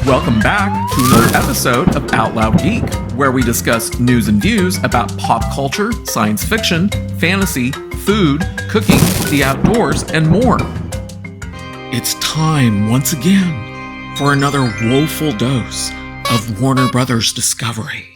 Welcome back to another episode of Out Loud Geek, where we discuss news and views about pop culture, science fiction, fantasy, food, cooking, the outdoors, and more. It's time once again for another woeful dose of Warner Brothers Discovery.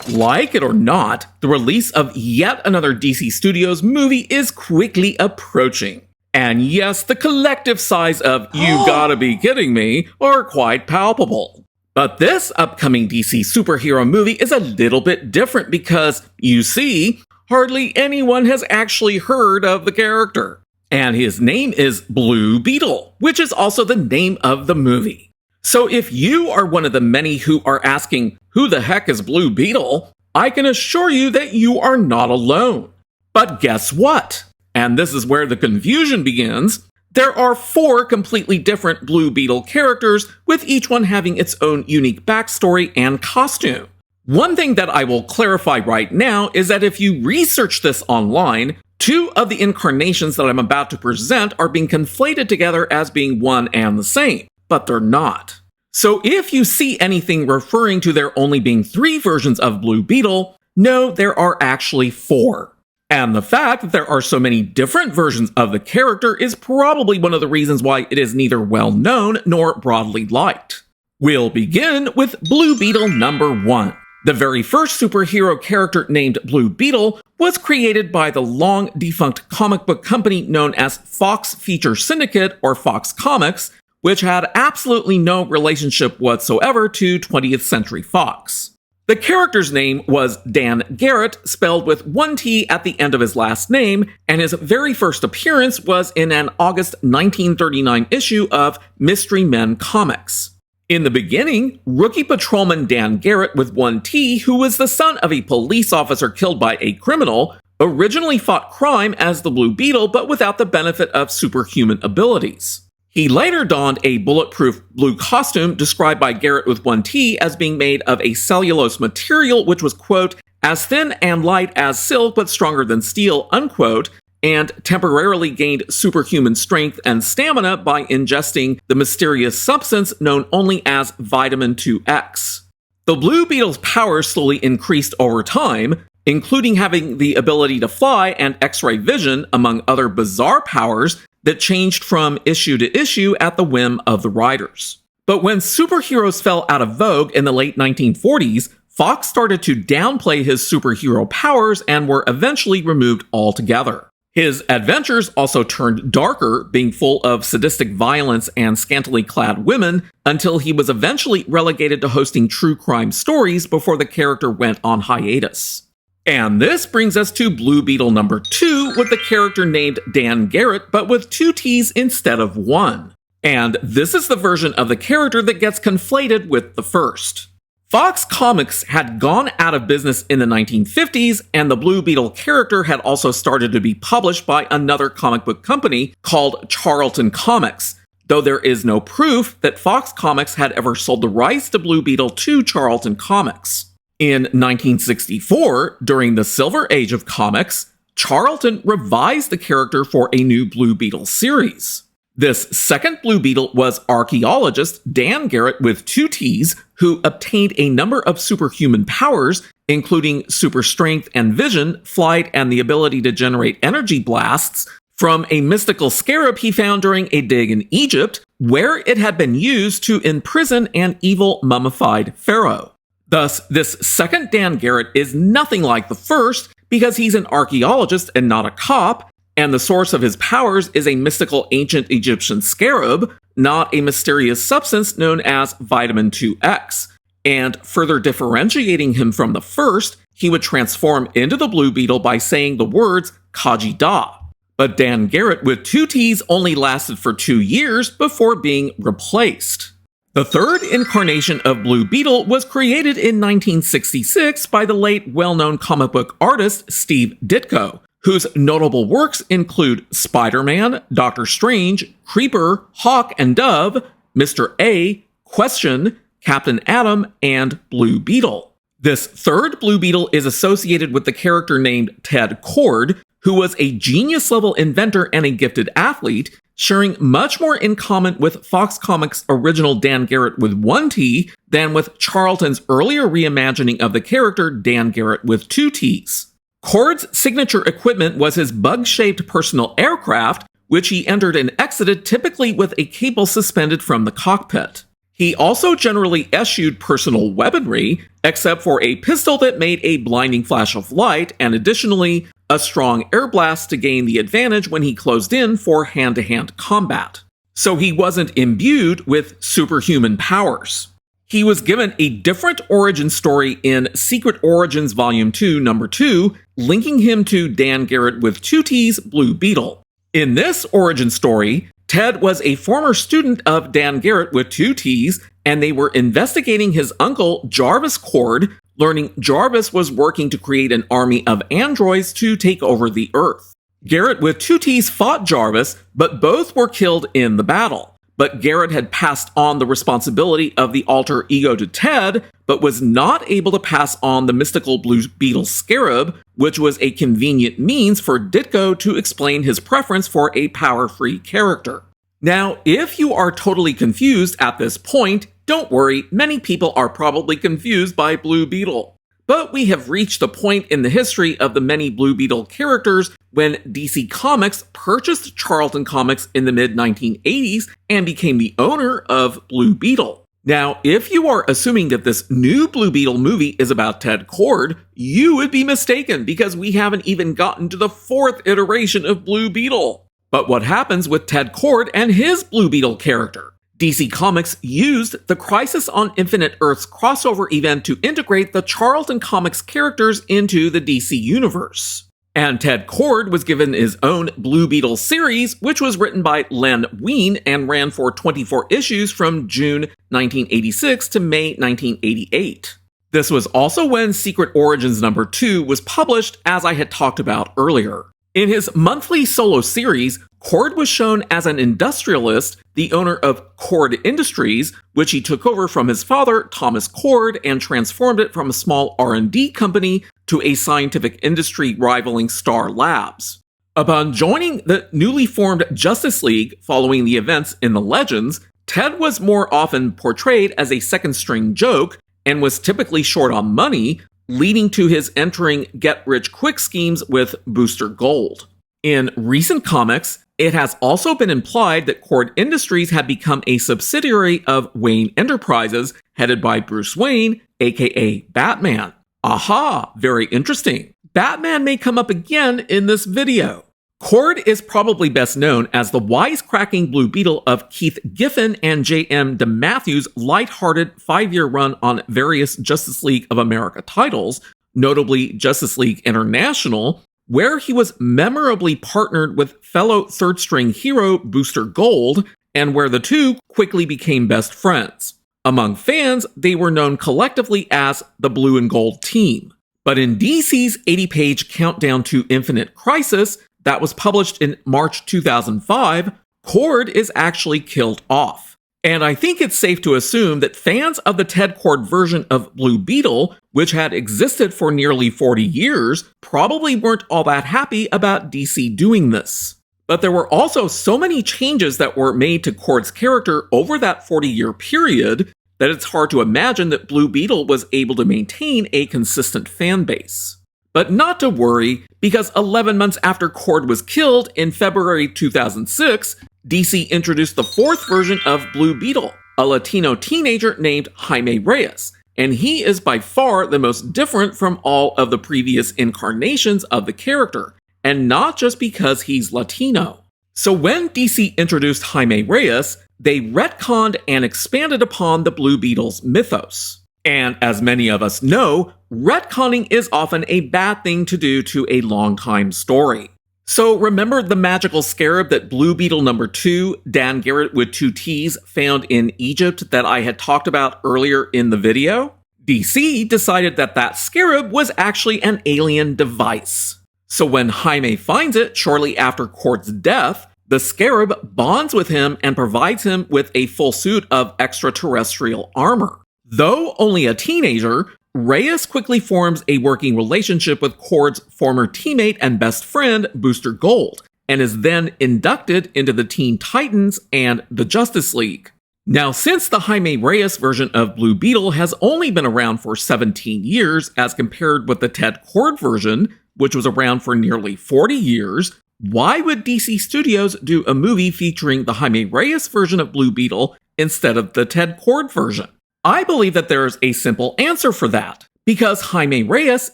Like it or not, the release of yet another DC Studios movie is quickly approaching. And yes, the collective sighs of "you gotta be kidding me" are quite palpable. But this upcoming DC superhero movie is a little bit different because, you see, hardly anyone has actually heard of the character. And his name is Blue Beetle, which is also the name of the movie. So if you are one of the many who are asking, who the heck is Blue Beetle? I can assure you that you are not alone. But guess what? And this is where the confusion begins. There are 4 completely different Blue Beetle characters, with each one having its own unique backstory and costume. One thing that I will clarify right now is that if you research this online, 2 of the incarnations that I'm about to present are being conflated together as being one and the same, but they're not. So if you see anything referring to there only being 3 versions of Blue Beetle, no, there are actually 4. And the fact that there are so many different versions of the character is probably one of the reasons why it is neither well known nor broadly liked. We'll begin with Blue Beetle number 1. The very first superhero character named Blue Beetle was created by the long-defunct comic book company known as Fox Feature Syndicate, or Fox Comics, which had absolutely no relationship whatsoever to 20th Century Fox. The character's name was Dan Garrett, spelled with 1 T at the end of his last name, and his very first appearance was in an August 1939 issue of Mystery Men Comics. In the beginning, rookie patrolman Dan Garrett with 1 T, who was the son of a police officer killed by a criminal, originally fought crime as the Blue Beetle but without the benefit of superhuman abilities. He later donned a bulletproof blue costume described by Garrett with 1 T as being made of a cellulose material which was, quote, as thin and light as silk but stronger than steel, unquote, and temporarily gained superhuman strength and stamina by ingesting the mysterious substance known only as vitamin 2X. The Blue Beetle's powers slowly increased over time, including having the ability to fly and X-ray vision, among other bizarre powers that changed from issue to issue at the whim of the writers. But when superheroes fell out of vogue in the late 1940s, Fox started to downplay his superhero powers and were eventually removed altogether. His adventures also turned darker, being full of sadistic violence and scantily clad women, until he was eventually relegated to hosting true crime stories before the character went on hiatus. And this brings us to Blue Beetle number 2 with the character named Dan Garrett, but with 2 T's instead of 1. And this is the version of the character that gets conflated with the first. Fox Comics had gone out of business in the 1950s, and the Blue Beetle character had also started to be published by another comic book company called Charlton Comics, though there is no proof that Fox Comics had ever sold the rights to Blue Beetle to Charlton Comics. In 1964, during the Silver Age of comics, Charlton revised the character for a new Blue Beetle series. This second Blue Beetle was archaeologist Dan Garrett with 2 T's, who obtained a number of superhuman powers, including super strength and vision, flight, and the ability to generate energy blasts, from a mystical scarab he found during a dig in Egypt, where it had been used to imprison an evil mummified pharaoh. Thus, this second Dan Garrett is nothing like the first because he's an archaeologist and not a cop, and the source of his powers is a mystical ancient Egyptian scarab, not a mysterious substance known as vitamin 2X. And further differentiating him from the first, he would transform into the Blue Beetle by saying the words Kaji Da. But Dan Garrett with 2 T's only lasted for 2 years before being replaced. The third incarnation of Blue Beetle was created in 1966 by the late well-known comic book artist Steve Ditko, whose notable works include Spider-Man, Doctor Strange, Creeper, Hawk and Dove, Mr. A, Question, Captain Atom, and Blue Beetle. This third Blue Beetle is associated with the character named Ted Kord, who was a genius-level inventor and a gifted athlete, sharing much more in common with Fox Comics' original Dan Garrett with one T than with Charlton's earlier reimagining of the character Dan Garrett with two Ts. Cord's signature equipment was his bug-shaped personal aircraft, which he entered and exited typically with a cable suspended from the cockpit. He also generally eschewed personal weaponry, except for a pistol that made a blinding flash of light, and additionally, a strong air blast to gain the advantage when he closed in for hand-to-hand combat. So he wasn't imbued with superhuman powers. He was given a different origin story in Secret Origins Volume 2, Number 2, linking him to Dan Garrett with two T's, Blue Beetle. In this origin story, Ted was a former student of Dan Garrett with two T's, and they were investigating his uncle, Jarvis Cord, learning Jarvis was working to create an army of androids to take over the Earth. Garrett with two T's fought Jarvis, but both were killed in the battle. But Garrett had passed on the responsibility of the alter ego to Ted, but was not able to pass on the mystical Blue Beetle scarab, which was a convenient means for Ditko to explain his preference for a power-free character. Now, if you are totally confused at this point, don't worry, many people are probably confused by Blue Beetle. But we have reached the point in the history of the many Blue Beetle characters when DC Comics purchased Charlton Comics in the mid-1980s and became the owner of Blue Beetle. Now, if you are assuming that this new Blue Beetle movie is about Ted Cord, you would be mistaken because we haven't even gotten to the fourth iteration of Blue Beetle. But what happens with Ted Cord and his Blue Beetle character? DC Comics used the Crisis on Infinite Earths crossover event to integrate the Charlton Comics characters into the DC universe. And Ted Cord was given his own Blue Beetle series, which was written by Len Wein and ran for 24 issues from June 1986 to May 1988. This was also when Secret Origins number 2 was published, as I had talked about earlier. In his monthly solo series, Cord was shown as an industrialist, the owner of Cord Industries, which he took over from his father, Thomas Cord, and transformed it from a small R&D company to a scientific industry rivaling Star Labs. Upon joining the newly formed Justice League following the events in the Legends, Ted was more often portrayed as a second-string joke and was typically short on money, leading to his entering get-rich-quick schemes with Booster Gold. In recent comics, it has also been implied that Cord Industries had become a subsidiary of Wayne Enterprises, headed by Bruce Wayne, aka Batman. Aha, very interesting. Batman may come up again in this video. Cord is probably best known as the wisecracking Blue Beetle of Keith Giffen and J.M. DeMatthews' lighthearted 5-year run on various Justice League of America titles, notably Justice League International, where he was memorably partnered with fellow third-string hero Booster Gold, and where the two quickly became best friends. Among fans, they were known collectively as the Blue and Gold Team. But in DC's 80-page Countdown to Infinite Crisis, that was published in March 2005, Cord is actually killed off. And I think it's safe to assume that fans of the Ted Cord version of Blue Beetle, which had existed for nearly 40 years, probably weren't all that happy about DC doing this. But there were also so many changes that were made to Cord's character over that 40-year period that it's hard to imagine that Blue Beetle was able to maintain a consistent fan base. But not to worry, because 11 months after Cord was killed in February 2006, DC introduced the fourth version of Blue Beetle, a Latino teenager named Jaime Reyes, and he is by far the most different from all of the previous incarnations of the character, and not just because he's Latino. So when DC introduced Jaime Reyes, they retconned and expanded upon the Blue Beetle's mythos. And as many of us know, retconning is often a bad thing to do to a long-time story. So remember the magical scarab that Blue Beetle number 2, Dan Garrett with 2 T's, found in Egypt that I had talked about earlier in the video? DC decided that that scarab was actually an alien device. So when Jaime finds it shortly after Cord's death, the scarab bonds with him and provides him with a full suit of extraterrestrial armor. Though only a teenager, Reyes quickly forms a working relationship with Cord's former teammate and best friend, Booster Gold, and is then inducted into the Teen Titans and the Justice League. Now, since the Jaime Reyes version of Blue Beetle has only been around for 17 years as compared with the Ted Kord version, which was around for nearly 40 years, why would DC Studios do a movie featuring the Jaime Reyes version of Blue Beetle instead of the Ted Kord version? I believe that there is a simple answer for that, because Jaime Reyes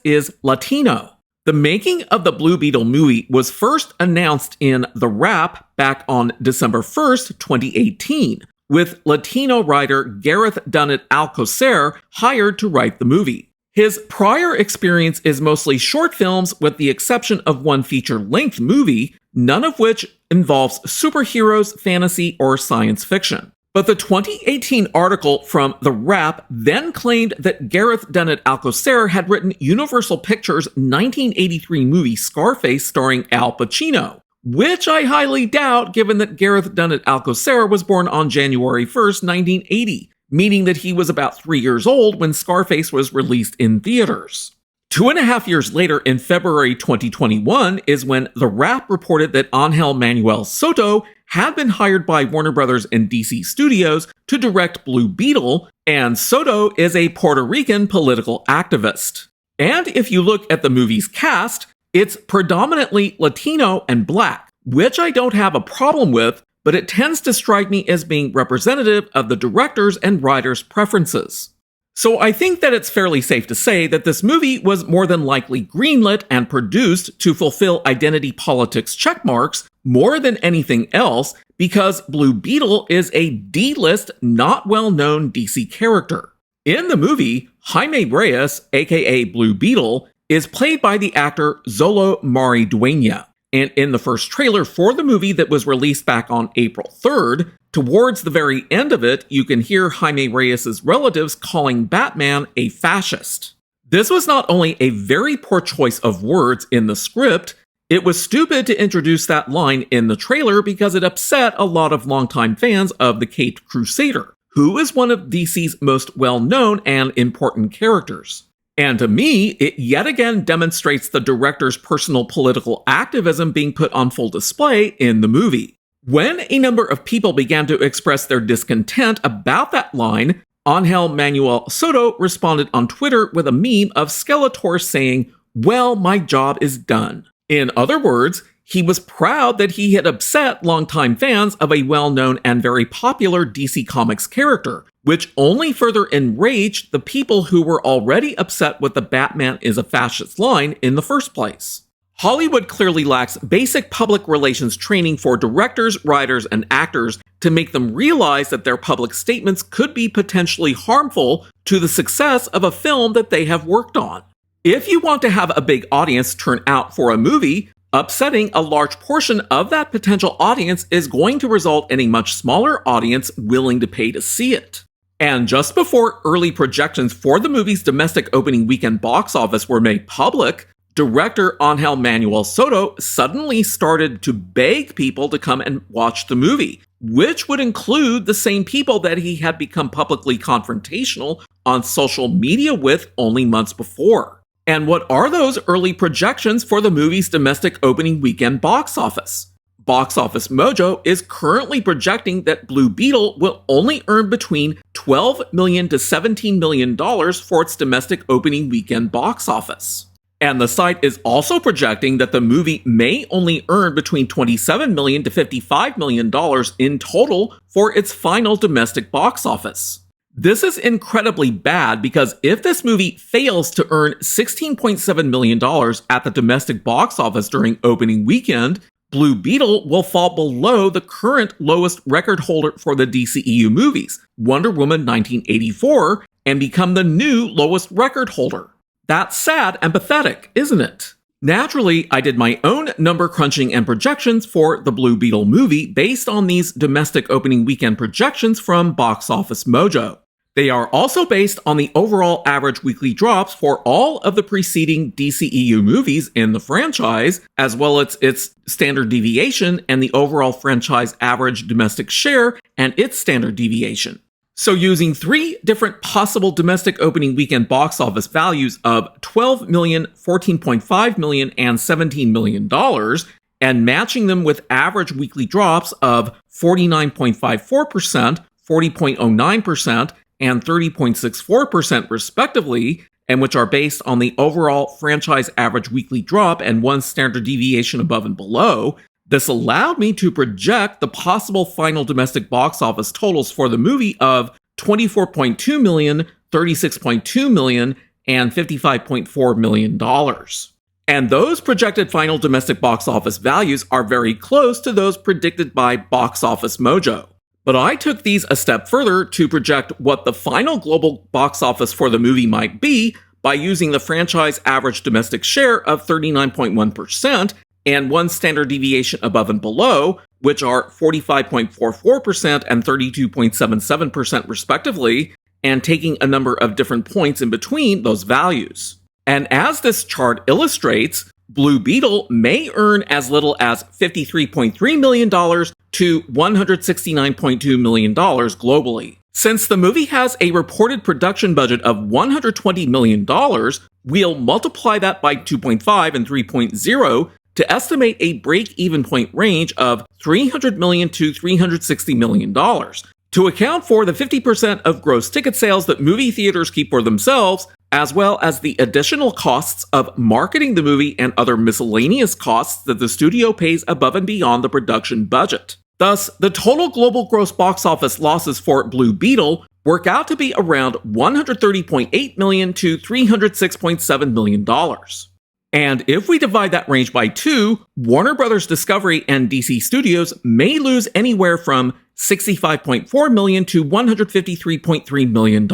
is Latino. The making of the Blue Beetle movie was first announced in The Wrap back on December 1st, 2018, with Latino writer Garrett Dunnet-Alcocer hired to write the movie. His prior experience is mostly short films with the exception of one feature-length movie, none of which involves superheroes, fantasy, or science fiction. But the 2018 article from The Wrap then claimed that Garrett Dunnet-Alcocer had written Universal Pictures' 1983 movie Scarface starring Al Pacino, which I highly doubt given that Garrett Dunnet-Alcocer was born on January 1st, 1980, meaning that he was about 3 years old when Scarface was released in theaters. 2.5 years later, in February 2021, is when The Wrap reported that Angel Manuel Soto had been hired by Warner Brothers and DC Studios to direct Blue Beetle, and Soto is a Puerto Rican political activist. And if you look at the movie's cast, it's predominantly Latino and Black, which I don't have a problem with, but it tends to strike me as being representative of the director's and writer's preferences. So I think that it's fairly safe to say that this movie was more than likely greenlit and produced to fulfill identity politics checkmarks more than anything else because Blue Beetle is a D-list, not well-known DC character. In the movie, Jaime Reyes, aka Blue Beetle, is played by the actor Xolo Maridueña. And in the first trailer for the movie that was released back on April 3rd, towards the very end of it, you can hear Jaime Reyes' relatives calling Batman a fascist. This was not only a very poor choice of words in the script, it was stupid to introduce that line in the trailer because it upset a lot of longtime fans of the Caped Crusader, who is one of DC's most well-known and important characters. And to me, it yet again demonstrates the director's personal political activism being put on full display in the movie. When a number of people began to express their discontent about that line, Angel Manuel Soto responded on Twitter with a meme of Skeletor saying, "Well, my job is done." In other words, he was proud that he had upset longtime fans of a well-known and very popular DC Comics character, which only further enraged the people who were already upset with the Batman is a fascist line in the first place. Hollywood clearly lacks basic public relations training for directors, writers, and actors to make them realize that their public statements could be potentially harmful to the success of a film that they have worked on. If you want to have a big audience turn out for a movie, upsetting a large portion of that potential audience is going to result in a much smaller audience willing to pay to see it. And just before early projections for the movie's domestic opening weekend box office were made public, director Angel Manuel Soto suddenly started to beg people to come and watch the movie, which would include the same people that he had become publicly confrontational on social media with only months before. And what are those early projections for the movie's domestic opening weekend box office? Box Office Mojo is currently projecting that Blue Beetle will only earn between $12 million to $17 million for its domestic opening weekend box office. And the site is also projecting that the movie may only earn between $27 million to $55 million in total for its final domestic box office. This is incredibly bad because if this movie fails to earn $16.7 million at the domestic box office during opening weekend, Blue Beetle will fall below the current lowest record holder for the DCEU movies, Wonder Woman 1984, and become the new lowest record holder. That's sad and pathetic, isn't it? Naturally, I did my own number crunching and projections for the Blue Beetle movie based on these domestic opening weekend projections from Box Office Mojo. They are also based on the overall average weekly drops for all of the preceding DCEU movies in the franchise, as well as its standard deviation and the overall franchise average domestic share and its standard deviation. So using 3 different possible domestic opening weekend box office values of $12 million, $14.5 million, and $17 million, and matching them with average weekly drops of 49.54%, 40.09%, and 30.64% respectively, and which are based on the overall franchise average weekly drop and 1 standard deviation above and below, this allowed me to project the possible final domestic box office totals for the movie of $24.2 million, $36.2 million, and $55.4 million. And those projected final domestic box office values are very close to those predicted by Box Office Mojo. But I took these a step further to project what the final global box office for the movie might be by using the franchise average domestic share of 39.1% and 1 standard deviation above and below, which are 45.44% and 32.77% respectively, and taking a number of different points in between those values. And as this chart illustrates, Blue Beetle may earn as little as $53.3 million to $169.2 million globally. Since the movie has a reported production budget of $120 million, we'll multiply that by 2.5 and 3.0 to estimate a break-even point range of $300 million to $360 million. To account for the 50% of gross ticket sales that movie theaters keep for themselves, as well as the additional costs of marketing the movie and other miscellaneous costs that the studio pays above and beyond the production budget. Thus, the total global gross box office losses for Blue Beetle work out to be around $130.8 million to $306.7 million. And if we divide that range by 2, Warner Bros. Discovery and DC Studios may lose anywhere from $65.4 million to $153.3 million.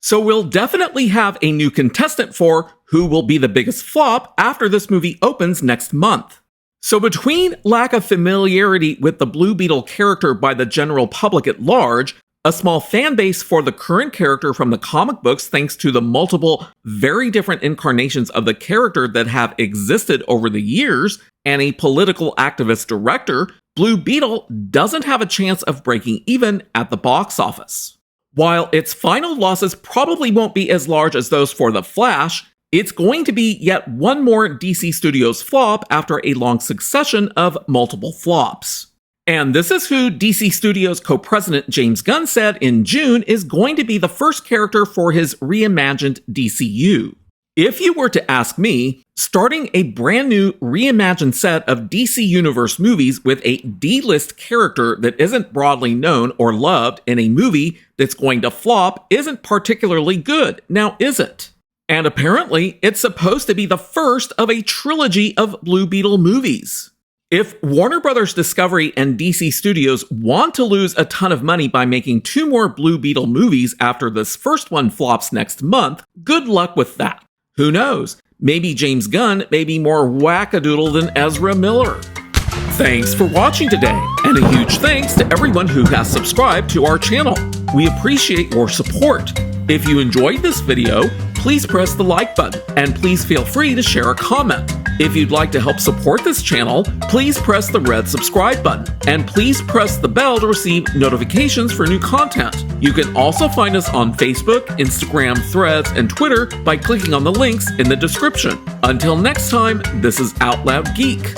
So we'll definitely have a new contestant for who will be the biggest flop after this movie opens next month. So between lack of familiarity with the Blue Beetle character by the general public at large, a small fan base for the current character from the comic books thanks to the multiple, very different incarnations of the character that have existed over the years, and a political activist director, Blue Beetle doesn't have a chance of breaking even at the box office. While its final losses probably won't be as large as those for The Flash, it's going to be yet one more DC Studios flop after a long succession of multiple flops. And this is who DC Studios co-president James Gunn said in June is going to be the first character for his reimagined DCU. If you were to ask me, starting a brand new reimagined set of DC Universe movies with a D-list character that isn't broadly known or loved in a movie that's going to flop isn't particularly good, now is it? And apparently, it's supposed to be the first of a trilogy of Blue Beetle movies. If Warner Bros. Discovery and DC Studios want to lose a ton of money by making 2 more Blue Beetle movies after this first one flops next month, good luck with that. Who knows? Maybe James Gunn may be more wackadoodle than Ezra Miller. Thanks for watching today, and a huge thanks to everyone who has subscribed to our channel. We appreciate your support. If you enjoyed this video, please press the like button, and please feel free to share a comment. If you'd like to help support this channel, please press the red subscribe button, and please press the bell to receive notifications for new content. You can also find us on Facebook, Instagram, Threads, and Twitter by clicking on the links in the description. Until next time, this is Out Loud Geek.